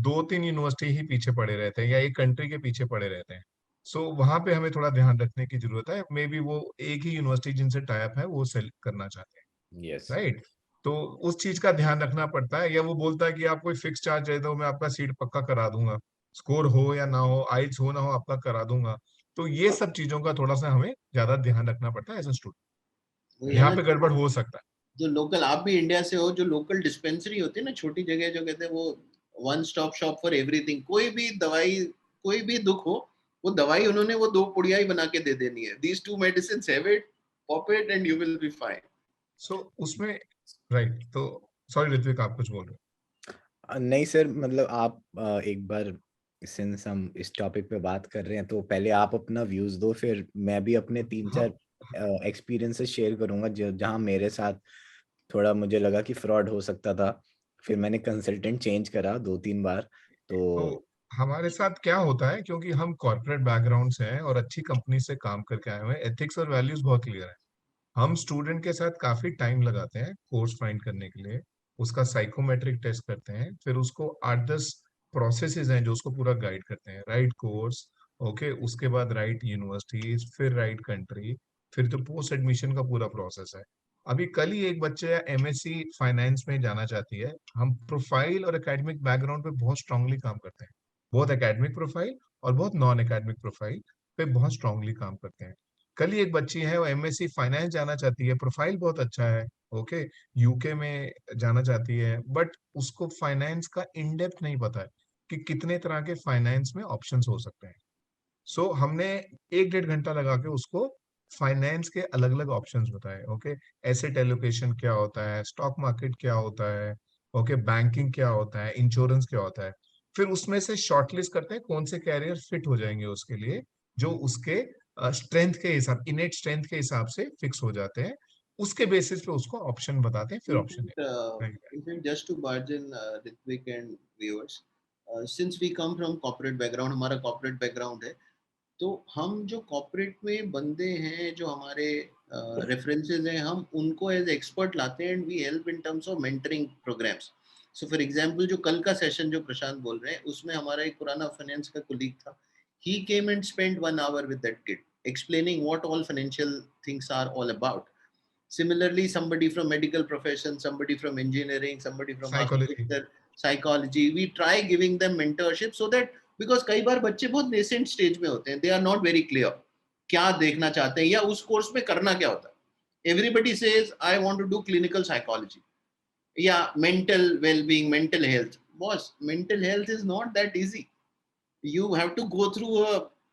दो तीन यूनिवर्सिटी ही पीछे पड़े रहते हैं या एक कंट्री के पीछे पड़े रहते हैं। सो वहां पे हमें थोड़ा ध्यान रखने की जरूरत है। मे बी वो एक ही यूनिवर्सिटी जिनसे टाई अप है वो सेलेक्ट करना चाहते हैं, यस। राइट? तो उस चीज का ध्यान रखना पड़ता है। या वो बोलता है कि आप कोई फिक्स चार्ज दे दो, मैं आपका सीट पक्का करा दूंगा, स्कोर हो या ना हो, आइल्स हो ना हो, आपका करा दूंगा। तो ये सब चीजों का थोड़ा सा हमें ज्यादा ध्यान रखना पड़ता है एज ए स्टूडेंट। वही है यहाँ ना, पे गड़बड़ हो सकता है। जो लोकल, आप भी इंडिया से हो, जो लोकल डिस्पेंसरी होती है ना, छोटी जगह जो कहते हैं वो one stop shop for everything. कोई भी दवाई, कोई भी दुख हो, वो दवाई उन्होंने वो दो पुड़िया ही बना के दे देनी है। These two medicine, have it, pop it and you will be fine. So उसमें, राइट, तो सॉरी ऋत्विक, आप कुछ बोल रहे नहीं सर, मतलब आप एक बार, सिंस हम इस टॉपिक पे बात कर रहे हैं तो पहले आप अपना व्यूज दो, फिर मैं भी अपने तीन हो। हाँ, चार एक्सपीरियंसेस शेयर करूंगा जहां मेरे साथ थोड़ा मुझे लगा कि फ्रॉड हो सकता था। फिर मैंने कंसल्टेंट चेंज करा 2-3 बार। तो तो हमारे साथ क्या होता है, क्योंकि हम कॉर्पोरेट बैकग्राउंड से हैं और अच्छी कंपनी से काम करके आए हुए हैं, एथिक्स और वैल्यूज बहुत क्लियर है। हम स्टूडेंट के साथ काफी टाइम लगाते हैं कोर्स फाइंड करने के लिए, उसका साइकोमेट्रिक टेस्ट करते हैं, फिर उसको 8-10 प्रोसेसेस हैं जो उसको पूरा गाइड करते हैं। राइट कोर्स, ओके, उसके बाद राइट यूनिवर्सिटीज, फिर राइट कंट्री, फिर तो पोस्ट एडमिशन का पूरा प्रोसेस है। अभी कल ही एक बच्चे एमएससी फाइनेंस में जाना चाहती है। हम प्रोफाइल और एकेडमिक बैकग्राउंड पे बहुत स्ट्रांगली काम करते हैं, बहुत एकेडमिक प्रोफाइल और बहुत नॉन एकेडमिक प्रोफाइल पे बहुत स्ट्रांगली काम करते हैं। कल ही एक बच्ची है, वो एमएससी फाइनेंस जाना चाहती है, प्रोफाइल बहुत अच्छा है, ओके, यूके में जाना चाहती है, बट उसको फाइनेंस का इन डेप्थ नहीं पता है कि कितने तरह के फाइनेंस में ऑप्शंस हो सकते हैं। सो हमने 1-1.5 घंटा लगा के उसको फाइनेंस के अलग अलग ऑप्शंस बताए। ओके, एसेट एलोकेशन क्या होता है, स्टॉक मार्केट क्या होता है, ओके, बैंकिंग क्या होता है, इंश्योरेंस क्या होता है। फिर उसमें से शॉर्टलिस्ट करते हैं कौन से कैरियर फिट हो जाएंगे उसके लिए, जो उसके स्ट्रेंथ के हिसाब, इनेट स्ट्रेंथ के हिसाब से फिक्स हो जाते हैं। उसके बेसिस पे उसको ऑप्शन बताते हैं, फिर In option fact, in fact, just to barge in, Ritvik and viewers, since we come from corporate background, हमारा corporate background है, तो हम जो कॉर्पोरेट में बंदे हैं, जो हमारे रेफरेंसेस हैं, हम उनको एज एक्सपर्ट लाते हैं and we help in terms of mentoring programmes. So for example, जो कल का सेशन जो प्रशांत बोल रहे हैं, उसमें हमारा एक पुराना फाइनेंस का कोलीग था। He came and spend 1 hour with that kid explaining what all financial things are all about. Similarly, somebody from medical profession, somebody from engineering, somebody from psychology. architecture, psychology, we try giving them mentorship so that, because कई बार बच्चे बहुत nascent stage में होते हैं, they are not very clear क्या देखना चाहते हैं या उस कोर्स में करना क्या होता है। Everybody says I want to do clinical psychology या mental well-being, mental health. Boss, mental health is not that easy. You have to go through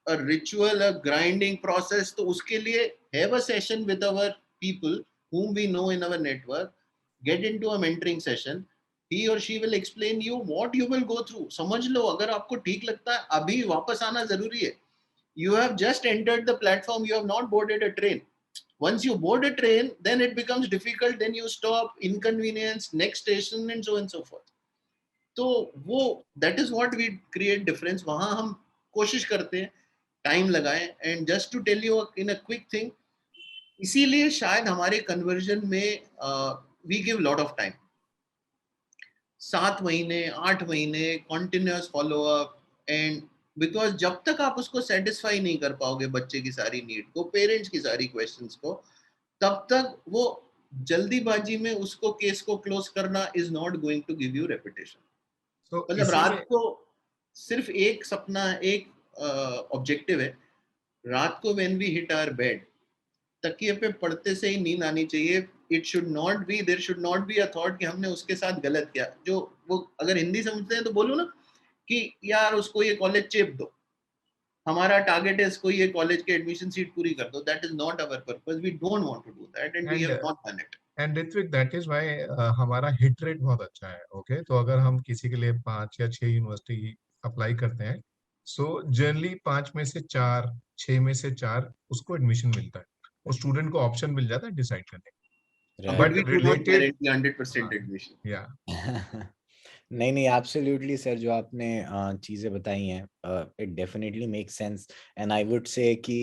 a ritual, a grinding process. तो उसके लिए have a session with our people whom we know in our network, get into a mentoring session. He or she will explain you what you will go through. समझ लो, अगर आपको ठीक लगता है अभी वापस आना जरूरी है। You have just entered the platform, you have not boarded a train. Once you board a train, then it becomes difficult, then you stop, inconvenience, next station, and so on and so forth. तो वो that is what we create difference. वहां हम कोशिश करते हैं time लगाएं. And just to tell you in a quick thing, इसीलिए शायद हमारे कन्वर्जन में we give lot of time. 7 महीने 8 महीने continuous follow up. And because जब तक आप उसको सेटिस्फाई नहीं कर पाओगे बच्चे की सारी नीड को, पेरेंट्स की सारी क्वेश्चंस को, तब तक वो जल्दीबाजी में उसको केस को क्लोज करना is not going to give you reputation. तो मतलब रात को सिर्फ एक सपना, एक ऑब्जेक्टिव है. रात को when we hit our bed, तकिए पे पड़ते से ही नींद आनी चाहिए. It should not be, there should not be a thought कि हमने उसके साथ गलत किया. जो वो अगर हिंदी समझते हैं तो बोलो ना कि यार उसको ये कॉलेज चेप दो, हमारा टारगेट है इसको ये कॉलेज के एडमिशन सीट पूरी कर दो. That is not our purpose. We don't want to do that and we end have not done it. And Ritvik, that is why हमारा हिट रेट बहुत अच्छा है. ओके, तो अगर हम किसी के लिए 5 या 6 यूनिवर्सिटी अप्लाई करते हैं, सो जनरली 5 में से 4, 6 में से 4 उसको एडमिशन मिलता है और स्टूडेंट को ऑप्शन मिल जाता है डिसाइड करने का. Right. But but we do not related, guarantee 100% admission. या नहीं नहीं, एब्सोल्युटली सर, जो आपने चीजें बताई हैं, it definitely make sense. And I would say कि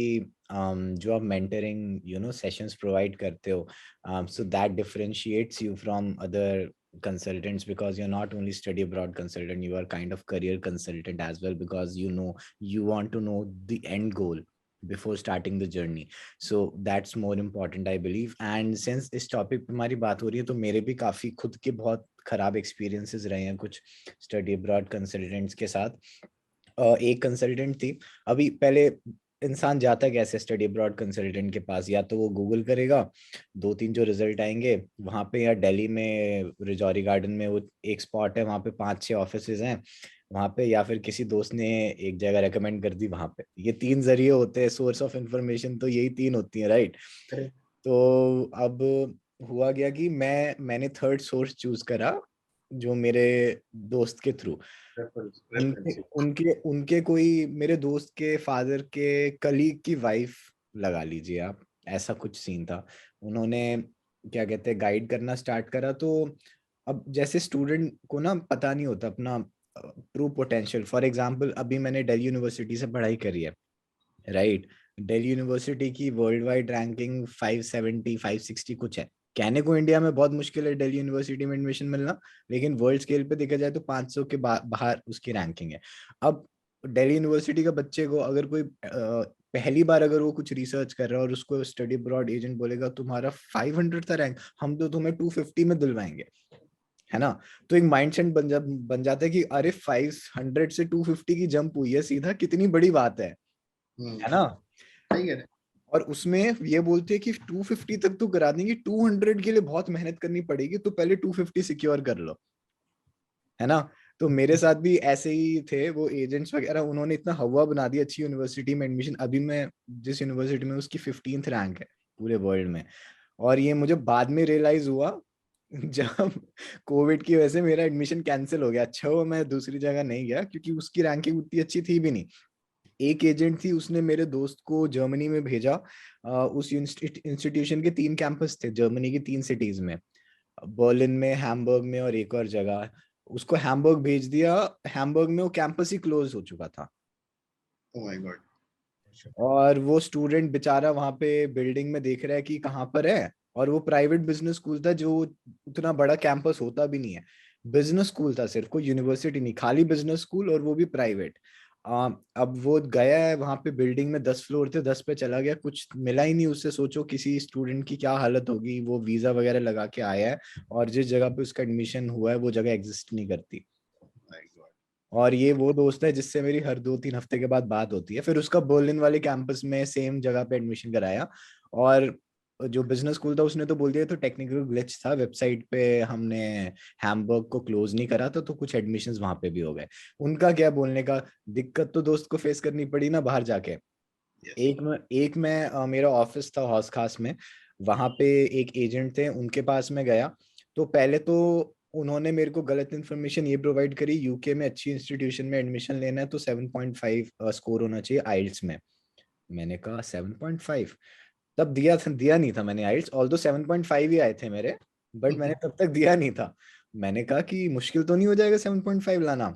जो आप मेंटरिंग सेशंस प्रोवाइड करते हो, so that differentiates you from other consultants, because you're not only study abroad consultant, you are kind of career consultant as well, because you want to know the end goal before starting the journey. So that's more important, I believe. And since इस topic पे हमारी बात हो रही है, तो मेरे भी काफी खुद के बहुत खराब एक्सपीरियंसेस रहे हैं कुछ स्टडी अब्रॉड कंसल्टेंट्स के साथ. एक कंसल्टेंट थी. अभी पहले इंसान जाता कैसे स्टडी अब्रॉड कंसल्टेंट के पास? या तो वो गूगल करेगा, 2-3 जो रिजल्ट आएंगे वहां पे, या दिल्ली में रिजौरी गार्डन में वो एक स्पॉट है, वहां पे 5-6 ऑफिसेज हैं वहां पे, या फिर किसी दोस्त ने एक जगह रेकमेंड कर दी वहां पे. ये 3 जरिए होते हैं सोर्स ऑफ इंफॉर्मेशन, तो यही 3 होती है, राइट? तो अब हुआ गया कि मैंने थर्ड सोर्स चूज करा, जो मेरे दोस्त के थ्रू. उनके उनके उनके कोई मेरे दोस्त के फादर के कलीग की वाइफ, लगा लीजिए आप, ऐसा कुछ सीन था. उन्होंने क्या कहते हैं गाइड करना स्टार्ट करा. तो अब जैसे स्टूडेंट को ना पता नहीं होता अपना ट्रू पोटेंशियल. फॉर एग्जांपल, अभी मैंने दिल्ली यूनिवर्सिटी से पढ़ाई करी है, राइट? दिल्ली यूनिवर्सिटी की वर्ल्ड वाइड रैंकिंग 570 560 कुछ है. कहने को इंडिया में बहुत मुश्किल है दिल्ली यूनिवर्सिटी में एडमिशन मिलना, लेकिन वर्ल्ड स्केल पे देखा जाए तो 500 के बाहर उसकी रैंकिंग है. अब दिल्ली यूनिवर्सिटी का बच्चे को अगर कोई पहली बार अगर वो कुछ रिसर्च कर रहा है और उसको स्टडी अब्रॉड एजेंट बोलेगा तुम्हारा 500 था रैंक, हम तो तुम्हें 250 में दिलवाएंगे, है ना? तो एक माइंडसेट बन जाता है कि अरे 500 से 250 की जंप हुई है सीधा, कितनी बड़ी बात है ना? सही है. और उसमें ये बोलते हैं कि 250 तक तो करा देंगे, 200 के लिए बहुत मेहनत करनी पड़ेगी, तो पहले 250 सिक्योर कर लो, है ना? तो मेरे साथ भी ऐसे ही थे वो एजेंट्स वगैरह, उन्होंने इतना हवा बना दिया अच्छी यूनिवर्सिटी में एडमिशन. अभी मैं जिस यूनिवर्सिटी में, उसकी 15th रैंक है पूरे वर्ल्ड में. और ये मुझे बाद में रियलाइज हुआ जब कोविड की वजह से मेरा एडमिशन कैंसिल हो गया. अच्छा वो मैं दूसरी जगह नहीं गया, क्योंकि उसकी रैंकिंग उतनी अच्छी थी भी नहीं. एक एजेंट थी, उसने मेरे दोस्त को जर्मनी में भेजा. उस इंस्टीट्यूशन के 3 कैंपस थे जर्मनी की 3 सिटीज में, बर्लिन में, हैम्बर्ग में और एक और जगह. उसको हैम्बर्ग भेज दिया. हैम्बर्ग में वो कैंपस ही क्लोज हो चुका था. Oh my God. और वो स्टूडेंट बेचारा वहां पे बिल्डिंग में देख रहा है कि कहाँ पर है. और वो प्राइवेट बिजनेस स्कूल था, जो उतना बड़ा कैंपस होता भी नहीं है. बिजनेस स्कूल था सिर्फ, कोई यूनिवर्सिटी नहीं, खाली बिजनेस स्कूल, और वो भी प्राइवेट. अब वो गया है वहां पे, बिल्डिंग में 10 फ्लोर थे, 10 पे चला गया, कुछ मिला ही नहीं उससे. सोचो किसी स्टूडेंट की क्या हालत होगी. वो वीजा वगैरह लगा के आया है, और जिस जगह पे उसका एडमिशन हुआ है वो जगह एग्जिस्ट नहीं करती. My God. और ये वो दोस्त है जिससे मेरी हर 2-3 हफ्ते के बाद बात होती है. फिर उसका बर्लिन वाले कैंपस में सेम जगह पे एडमिशन कराया. और जो बिजनेस स्कूल था उसने तो बोल दिया तो टेक्निकल ग्लिच था वेबसाइट पे, हमने हैम्बर्ग को क्लोज नहीं करा था, तो कुछ एडमिशंस वहां पे भी हो गए. उनका क्या बोलने का, दिक्कत तो दोस्त को फेस करनी पड़ी ना बाहर जाके. Yes. मेरा ऑफिस था हौस खास में, वहां पे एक एजेंट थे, उनके पास में गया. तो पहले तो उन्होंने मेरे को गलत इन्फॉर्मेशन ये प्रोवाइड करी, यूके में अच्छी इंस्टीट्यूशन में एडमिशन लेना है तो 7.5 स्कोर होना चाहिए आइल्स में. मैंने कहा 7.5? तब दिया नहीं था मैंने आइल्स, ऑल्दो 7.5 ही आए थे मेरे, बट मैंने तब तक दिया नहीं था. मैंने कहा कि मुश्किल तो नहीं हो जाएगा 7.5 लाना.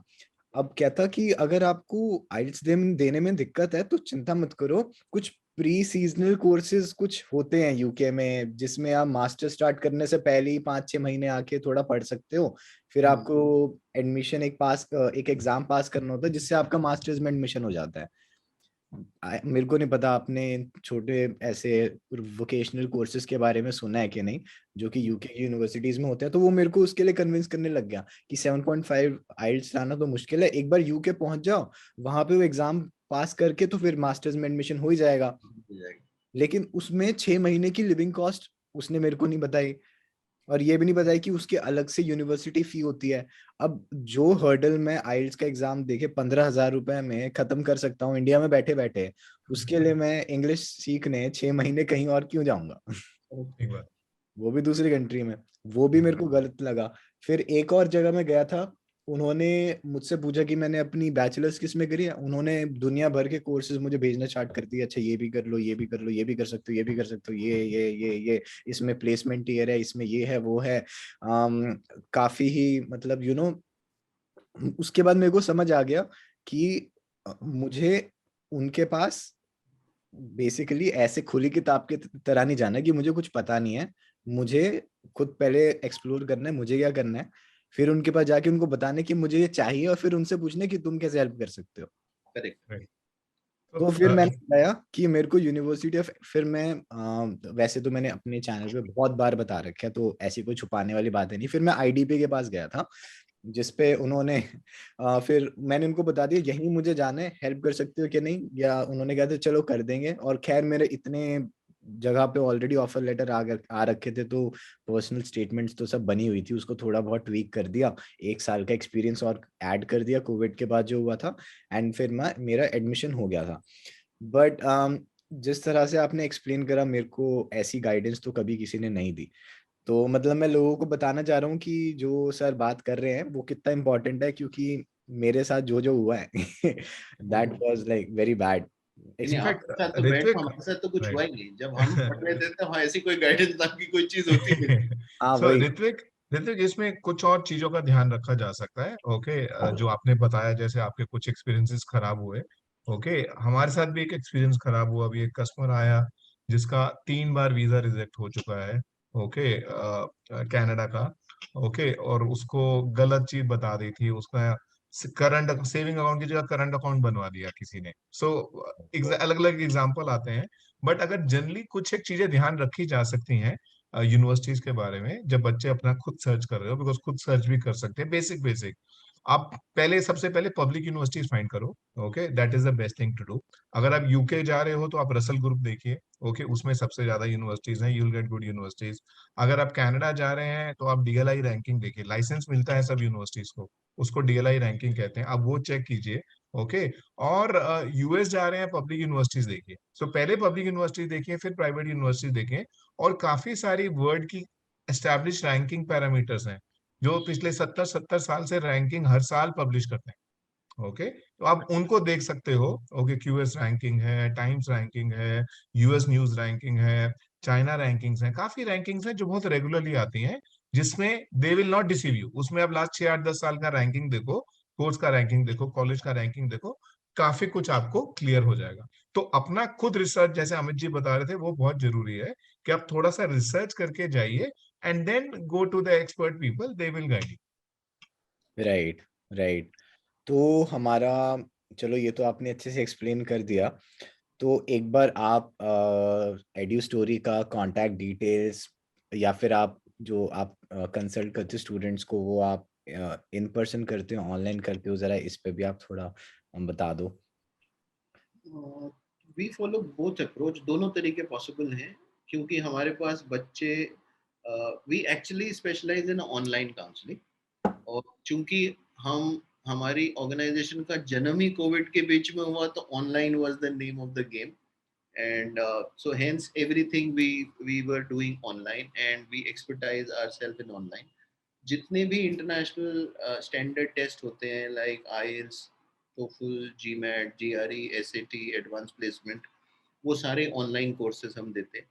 अब क्या था कि अगर आपको आइल्स देने में दिक्कत है तो चिंता मत करो, कुछ प्री सीजनल कोर्सेज कुछ होते हैं यूके में, जिसमें आप मास्टर स्टार्ट करने से पहले ही 5-6 महीने आके थोड़ा पढ़ सकते हो। फिर आपको एडमिशन एक एग्जाम पास करना होता है, जिससे आपका मास्टर्स में एडमिशन हो जाता है। मेरे को नहीं पता आपने छोटे ऐसे वोकेशनल कोर्सेज के बारे में सुना है कि नहीं, जो कि यूके की यूनिवर्सिटीज में होते हैं। तो वो मेरे को उसके लिए कन्विंस करने लग गया कि 7.5 आइल्स लाना तो मुश्किल है, एक बार यूके पहुंच जाओ, वहां पे वो एग्जाम पास करके तो फिर मास्टर्स में एडमिशन हो ही जाएगा। लेकिन उसमें 6 महीने की लिविंग कॉस्ट उसने मेरे को नहीं बताई, और ये भी नहीं बताया कि उसके अलग से यूनिवर्सिटी फी होती है। अब जो हर्डल मैं आइल्स का एग्जाम देके 15,000 रुपए में खत्म कर सकता हूँ इंडिया में बैठे बैठे, उसके लिए मैं इंग्लिश सीखने 6 महीने कहीं और क्यों जाऊंगा? एक बार वो भी दूसरी कंट्री में। वो भी मेरे को गलत लगा। फिर एक और जगह में गया था, उन्होंने मुझसे पूछा कि मैंने अपनी बैचलर्स किस में करी है, उन्होंने दुनिया भर के कोर्सेज मुझे भेजना स्टार्ट कर दिए। अच्छा ये भी कर लो, ये भी कर लो, ये भी कर सकते हो, ये भी कर सकते हो, ये इसमें प्लेसमेंट ईयर है, इसमें ये है वो है। काफी ही मतलब उसके बाद मेरे को समझ आ गया कि मुझे उनके पास बेसिकली ऐसे खुली किताब की तरह नहीं जाना कि मुझे कुछ पता नहीं है, मुझे खुद पहले एक्सप्लोर करना है मुझे क्या करना है, फिर उनके पास जाके उनको बताने कि मुझे ये चाहिए, और फिर उनसे पूछने कि तुम कैसे हेल्प कर सकते हो। करेक्ट। राइट। तो तो फिर मैंने बताया कि मेरे को यूनिवर्सिटी ऑफ, फिर मैं वैसे तो मैंने अपने चैनल पे बहुत बार बता रखा है, तो ऐसी कोई छुपाने वाली बात है नहीं। फिर मैं आईडीपी के पास गया था, जिसपे उन्होंने फिर मैंने उनको बता दिया यहीं मुझे जाना है, हेल्प कर सकते हो कि नहीं, या उन्होंने कहा था चलो कर देंगे। और खैर मेरे इतने जगह पे ऑलरेडी ऑफर लेटर आ रखे थे, तो पर्सनल स्टेटमेंट्स तो सब बनी हुई थी, उसको थोड़ा बहुत ट्वीक कर दिया, 1 साल का एक्सपीरियंस और ऐड कर दिया कोविड के बाद जो हुआ था, एंड फिर मेरा एडमिशन हो गया था। बट जिस तरह से आपने एक्सप्लेन करा, मेरे को ऐसी गाइडेंस तो कभी किसी ने नहीं दी। तो मतलब मैं लोगों को बताना चाह रहा हूँ कि जो सर बात कर रहे हैं वो कितना इम्पोर्टेंट है, क्योंकि मेरे साथ जो जो हुआ है that was like very bad. नहीं, इनफैक्ट आपके साथ तो बैठ, ऋत्विक, हमारे साथ तो कुछ हुआ राइट। ही नहीं। जब हम पढ़ रहे थे तो हाँ, ऐसी कोई गाइडेंस नाम की कोई चीज होती नहीं थी। हाँ सो वही। ऋत्विक, ऋत्विक इसमें कुछ और चीजों का ध्यान रखा जा सकता है। ओके, जो आपने बताया जैसे आपके कुछ एक्सपीरियंसेस खराब हुए। ओके, हमारे साथ भी एक एक्सपीरियंस खराब हुआ। अभी एक कस्टमर आया जिसका 3 बार वीजा रिजेक्ट हो चुका है। ओके, कनाडा का। ओके, और उसको गलत चीज बता दी थी। उसका करंट सेविंग अकाउंट की जगह करंट अकाउंट बनवा दिया किसी ने। सो अलग अलग एग्जाम्पल आते हैं। बट अगर जनरली कुछ एक चीजें ध्यान रखी जा सकती हैं यूनिवर्सिटीज के बारे में, जब बच्चे अपना खुद सर्च कर रहे हो, बिकॉज खुद सर्च भी कर सकते हैं बेसिक बेसिक। आप पहले सबसे पहले पब्लिक यूनिवर्सिटीज फाइंड करो। Okay, that is the best thing to do. अगर आप यूके जा रहे हो तो आप रसल ग्रुप देखिए। ओके, उसमें सबसे ज्यादा यूनिवर्सिटीज हैं, you will get good universities. अगर आप कनाडा जा रहे हैं तो आप डीएलआई रैंकिंग देखिए, लाइसेंस मिलता है सब यूनिवर्सिटीज को, उसको डीएलआई रैंकिंग कहते हैं, आप वो चेक कीजिए। ओके, और यूएस जा रहे हैं, पब्लिक यूनिवर्सिटीज देखिए। सो पहले पब्लिक यूनिवर्सिटीज देखिए, फिर प्राइवेट यूनिवर्सिटीज देखिए। और काफी सारी वर्ल्ड की एस्टैब्लिश रैंकिंग पैरामीटर्स हैं, जो पिछले 70-70 साल से रैंकिंग हर साल पब्लिश करते हैं। ओके, तो आप उनको देख सकते हो। ओके, क्यूएस रैंकिंग है, टाइम्स रैंकिंग है, यूएस न्यूज रैंकिंग है, चाइना रैंकिंग्स हैं, काफी रैंकिंग्स हैं जो बहुत रेगुलरली आती हैं, जिसमें they will not deceive you. उसमें आप लास्ट 6-8-10 साल का रैंकिंग देखो, कोर्स का रैंकिंग देखो, कॉलेज का रैंकिंग देखो, काफी कुछ आपको क्लियर हो जाएगा। तो अपना खुद रिसर्च, जैसे अमित जी बता रहे थे, वो बहुत जरूरी है कि आप थोड़ा सा रिसर्च करके जाइए, and then go to the expert people, they will guide you. Right, right. तो हमारा, चलो ये तो आपने अच्छे से एक्सप्लेन कर दिया। तो एक बार आप एड्यू स्टोरी का कांटेक्ट डिटेल्स, या फिर आप जो आप कंसल्ट करते हो स्टूडेंट्स को, वो आप इन पर्सन करते हो ऑनलाइन करते हो, जरा इस पे भी आप थोड़ा बता दो। वी फॉलो बोथ अप्रोच, दोनों तरीके पॉसिबल हैं, क्योंकि हमारे पास बच्चे, we actually specialise in online counselling. और चूंकि हम हमारी ऑर्गेनाइजेशन का जन्म ही कोविड के बीच में हुआ, तो online was the name of the game. And so hence everything we were doing online, and we expertise ourselves in online. जितने भी इंटरनेशनल स्टैंडर्ड टेस्ट होते हैं, like IELTS, TOEFL, GMAT, GRE, SAT, advance placement, वो सारे online courses हम देते हैं।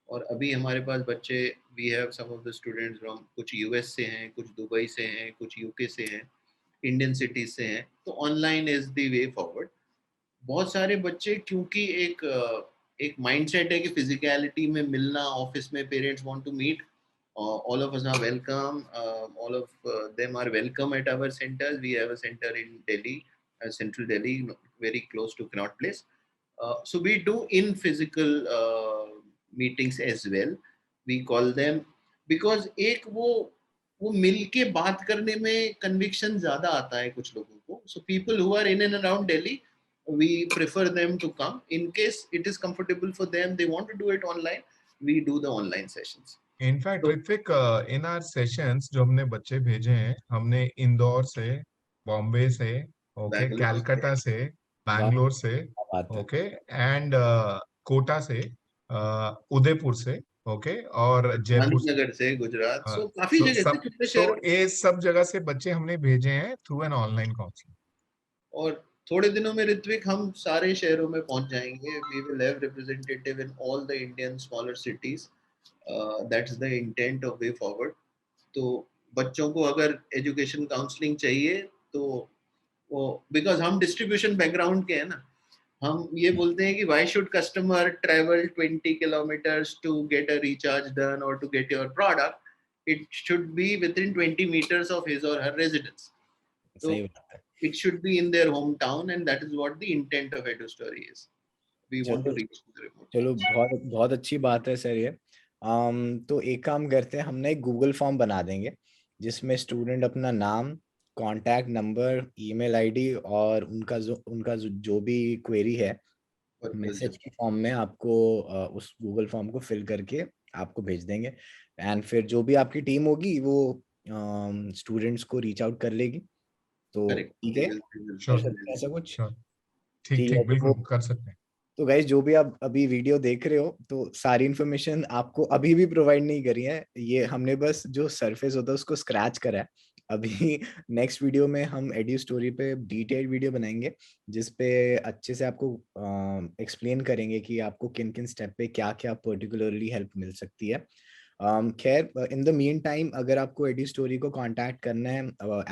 और अभी हमारे पास बच्चे, we have some of the students from, कुछ यूएस से हैं, कुछ दुबई से हैं, कुछ यूके से हैं। इंडियन सिटीज से हैं, तो online is the way forward. बहुत सारे बच्चे क्योंकि एक माइंडसेट है कि फिजिकलिटी में मिलना, ऑफिस में parents want to meet, all of us are welcome, all of them are welcome at our centers. We have a center in Delhi, central Delhi, very close to Connaught Place. So we do in physical meetings as well, we call them, because एक वो मिल के बात करने में conviction ज्यादा आता है कुछ लोगों को. So people who are in and around Delhi, we prefer them to come. In case it is comfortable for them, they want to do it online, we do the online sessions. In fact So Ritvik, in our sessions जो हमने बच्चे भेजे हैं, हमने इंदौर से, बॉम्बे से, okay, Bangalore से, कलकत्ता से, वाह, बैंगलोर से, क्या बात है। ओके, एंड कोटा से, उदयपुर से, ओके, और जयपुर से। गांधीनगर से, गुजरात, सो काफी जगह से, छोटे सो शहरों. ये सब जगह से बच्चे हमने भेजे हैं थ्रू एन ऑनलाइन काउंसलिंग। और थोड़े दिनों में ऋत्विक हम सारे शहरों में पहुंच जाएंगे. We will have representative in all the Indian smaller cities. That's the intent of way forward. तो बच्चों को अगर एजुकेशन काउंसलिंग चाहिए तो वो, बिकॉज हम डिस्ट्रीब्यूशन बैकग्राउंड के हैं ना, हम ये बोलते हैं कि why should customer travel 20 kilometres to get a recharge done और to get your product. It should be with in 20 metres of his और हर रेजिडेंस. तो सही बात है। it should be in their hometown, and that is what the intent of EduStory is. We want to चलो reach to the remote चलो, villages. बहुत बहुत अच्छी बात है सर ये। तो एक काम करते हैं, हमने एक गूगल फॉर्म बना देंगे जिसमें स्टूडेंट अपना नाम, कॉन्टैक्ट नंबर, ईमेल आईडी और जो भी क्वेरी है Purpose मैसेज just के फॉर्म में आपको उस गूगल फॉर्म को फिल करके आपको भेज देंगे। एंड फिर जो भी आपकी टीम होगी वो स्टूडेंट्स को रीच आउट कर लेगी। तो correct. ठीक We है, will, we will, कर श्योर, we सकते हैं will. ऐसा कुछ। श्योर, ठीक ठीक है, ठीक, बिल्कुल कर सकते हैं। तो गाइज जो भी आप अभी वीडियो देख रहे हो, तो सारी इन्फॉर्मेशन आपको अभी भी प्रोवाइड नहीं करी है, ये हमने बस जो सरफेस होता है उसको स्क्रैच करा है। अभी नेक्स्ट वीडियो में हम एड्यू स्टोरी पे डिटेल्ड वीडियो बनाएंगे जिसपे अच्छे से आपको एक्सप्लेन करेंगे कि आपको किन किन स्टेप पे क्या क्या पर्टिकुलरली हेल्प मिल सकती है। खैर, इन द मीन टाइम अगर आपको एडी स्टोरी को कांटेक्ट करना है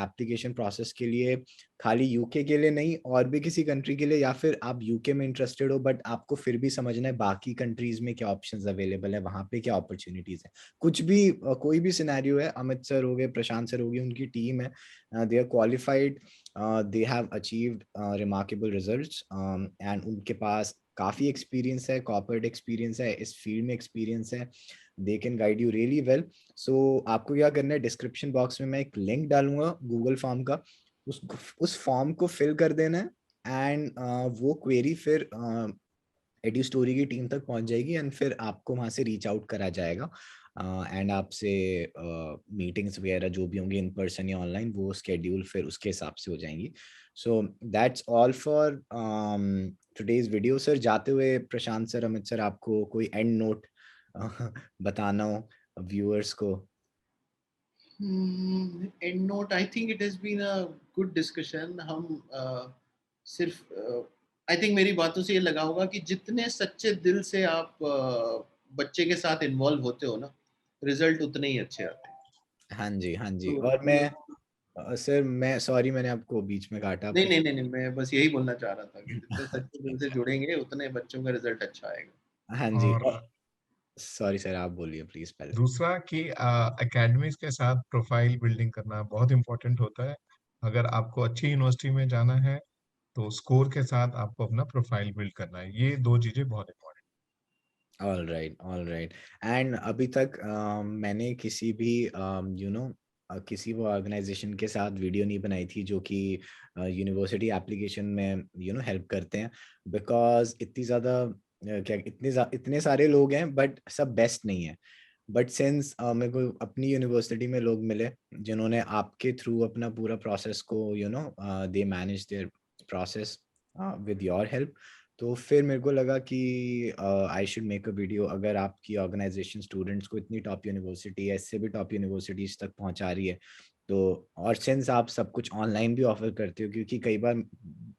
एप्लीकेशन प्रोसेस के लिए, खाली यूके के लिए नहीं और भी किसी कंट्री के लिए, या फिर आप यूके में इंटरेस्टेड हो बट आपको फिर भी समझना है बाकी कंट्रीज में क्या ऑप्शंस अवेलेबल है, वहां पे क्या अपॉर्चुनिटीज है, कुछ भी कोई भी सिनेरियो है, अमित सर हो गए, प्रशांत सर हो गए, उनकी टीम है, they are qualified, they have achieved remarkable results and उनके पास काफी एक्सपीरियंस है, कॉर्पोरेट एक्सपीरियंस है, इस फील्ड में एक्सपीरियंस है, they can guide you really well. So आपको क्या करना है, डिस्क्रिप्शन बॉक्स में मैं एक लिंक डालूंगा गूगल फॉर्म का, उस फॉर्म को फिल कर देना है एंड वो क्वेरी फिर एड्यू स्टोरी की टीम तक पहुंच जाएगी एंड फिर आपको वहां से रीच आउट करा जाएगा एंड आपसे मीटिंग्स वगैरह जो भी होंगी इन पर्सन या ऑनलाइन, वो स्केड्यूल फिर उसके हिसाब से हो जाएंगी। So that's all for today's video. Sir जाते हुए प्रशांत सर, अमित सर, आपको कोई एंड नोट बताना हो व्यूअर्स को? End note, I think it has been a good discussion. हम सिर्फ आई थिंक मेरी बातों से ये लगा होगा कि जितने सच्चे दिल से आप बच्चे के साथ इन्वॉल्व होते हो ना, रिजल्ट उतने ही अच्छे आते हैं. हाँ जी, हाँ जी। तो और मैं सर, मैं सॉरी मैंने आपको बीच में काटा, आप नहीं कुछ? नहीं नहीं नहीं, मैं बस यही बोलना चाह रहा था कि जितने सच्चे दिल से जुड़ेंगे उतने बच्चों का रिजल्ट अच्छा आएगा. हाँ जी। और सॉरी सर, आप बोलिए प्लीज पहले। दूसरा कि एकेडमीज के साथ प्रोफाइल बिल्डिंग करना बहुत इंपॉर्टेंट होता है। अगर आपको अच्छी यूनिवर्सिटी में जाना है तो स्कोर के साथ आपको अपना प्रोफाइल बिल्ड करना है, ये दो चीजें बहुत important. All right, all right. And अभी तक मैंने किसी भी किसी वो ऑर्गेनाइजेशन के साथ वीडियो नहीं बनाई थी जो कि यूनिवर्सिटी एप्लीकेशन में हेल्प करते हैं, बिकॉज इतनी ज़्यादा इतने सारे लोग हैं बट सब बेस्ट नहीं है। बट सिंस मेरे को अपनी यूनिवर्सिटी में लोग मिले जिन्होंने आपके थ्रू अपना पूरा प्रोसेस को they manage their process with your help, तो फिर मेरे को लगा कि I should make a video. अगर आपकी ऑर्गेनाइजेशन स्टूडेंट्स को इतनी टॉप यूनिवर्सिटी है, इससे भी टॉप यूनिवर्सिटीज तक पहुंचा रही है, तो और सिंस आप सब कुछ ऑनलाइन भी ऑफर करते हो, क्योंकि कई बार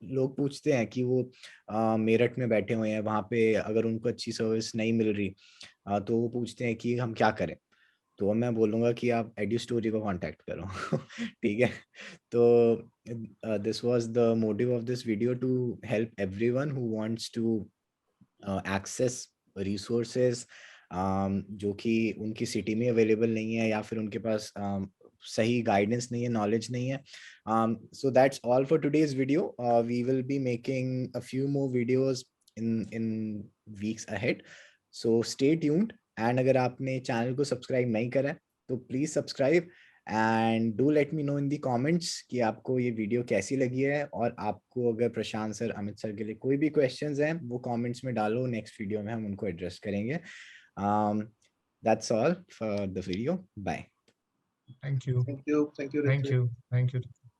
लोग पूछते हैं कि वो मेरठ में बैठे हुए हैं, वहाँ पे अगर उनको अच्छी सर्विस नहीं मिल रही तो वो पूछते हैं कि हम क्या करें। तो मैं बोलूँगा कि आप एड्यू स्टोरी को कांटेक्ट करो। ठीक है, तो this was the motive of this video, to help everyone who wants to access resources जो कि उनकी सिटी में अवेलेबल नहीं है, या फिर उनके पास सही गाइडेंस नहीं है, नॉलेज नहीं है. So that's all for today's video. We will be making a few more videos in weeks ahead. So stay tuned. And अगर आपने चैनल को सब्सक्राइब नहीं करा है तो please subscribe, and do let me know in the comments कि आपको ये वीडियो कैसी लगी है, और आपको अगर प्रशांत सर, अमित सर के लिए कोई भी क्वेश्चंस हैं वो कमेंट्स में डालो, नेक्स्ट वीडियो में हम उनको एड्रेस करेंगे. That's all for the video. Bye. Thank you. Thank you. Thank you, Thank Ritvik. you. Thank you.